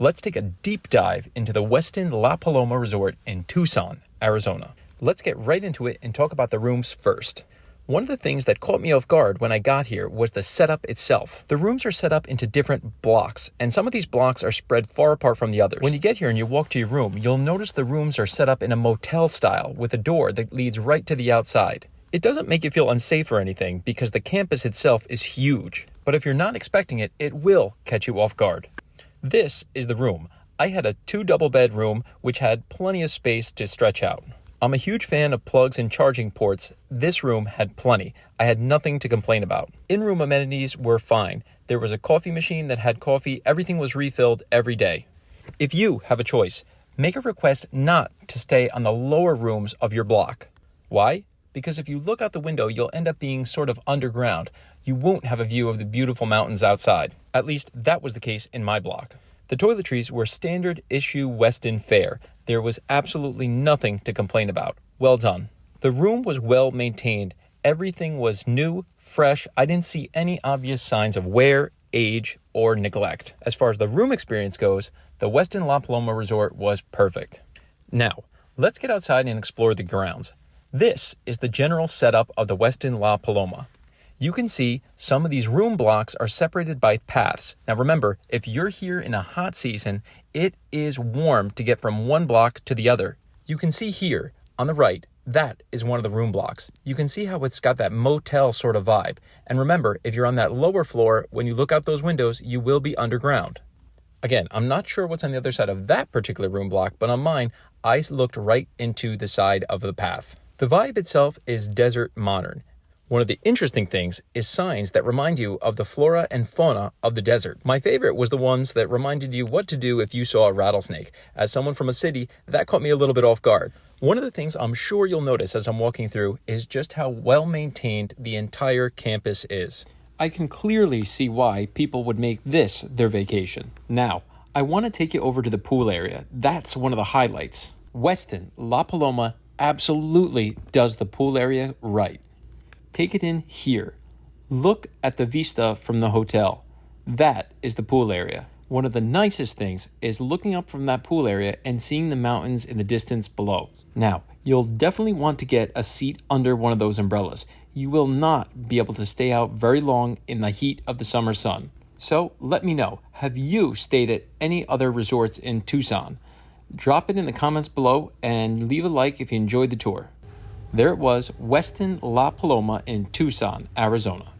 Let's take a deep dive into the Westin La Paloma Resort in Tucson, Arizona. Let's get right into it and talk about the rooms first. One of the things that caught me off guard when I got here was the setup itself. The rooms are set up into different blocks, and some of these blocks are spread far apart from the others. When you get here and you walk to your room, you'll notice the rooms are set up in a motel style with a door that leads right to the outside. It doesn't make you feel unsafe or anything because the campus itself is huge, but if you're not expecting it, it will catch you off guard. This is the room. I had a 2 double bed room which had plenty of space to stretch out. I'm a huge fan of plugs and charging ports. This room had plenty. I had nothing to complain about. In-room amenities were fine. There was a coffee machine that had coffee. Everything was refilled every day. If you have a choice, make a request not to stay on the lower rooms of your block. Why? Because if you look out the window, you'll end up being sort of underground. You won't have a view of the beautiful mountains outside. At least that was the case in my block. The toiletries were standard issue Westin fare. There was absolutely nothing to complain about. Well done. The room was well maintained. Everything was new, fresh. I didn't see any obvious signs of wear, age, or neglect. As far as the room experience goes, the Westin La Paloma Resort was perfect. Now, let's get outside and explore the grounds. This is the general setup of the Westin La Paloma. You can see some of these room blocks are separated by paths. Now remember, if you're here in a hot season, it is warm to get from one block to the other. You can see here on the right, that is one of the room blocks. You can see how it's got that motel sort of vibe. And remember, if you're on that lower floor, when you look out those windows, you will be underground. Again, I'm not sure what's on the other side of that particular room block, but on mine, I looked right into the side of the path. The vibe itself is desert modern. One of the interesting things is signs that remind you of the flora and fauna of the desert. My favorite was the ones that reminded you what to do if you saw a rattlesnake. As someone from a city, that caught me a little bit off guard. One of the things I'm sure you'll notice as I'm walking through is just how well maintained the entire campus is. I can clearly see why people would make this their vacation. Now, I want to take you over to the pool area. That's one of the highlights. Westin La Paloma absolutely does the pool area right. Take it in here. Look at the vista from the hotel. That is the pool area. One of the nicest things is looking up from that pool area and seeing the mountains in the distance below. Now, you'll definitely want to get a seat under one of those umbrellas. You will not be able to stay out very long in the heat of the summer sun. So let me know, have you stayed at any other resorts in Tucson? Drop it in the comments below and leave a like if you enjoyed the tour. There it was, Westin La Paloma in Tucson, Arizona.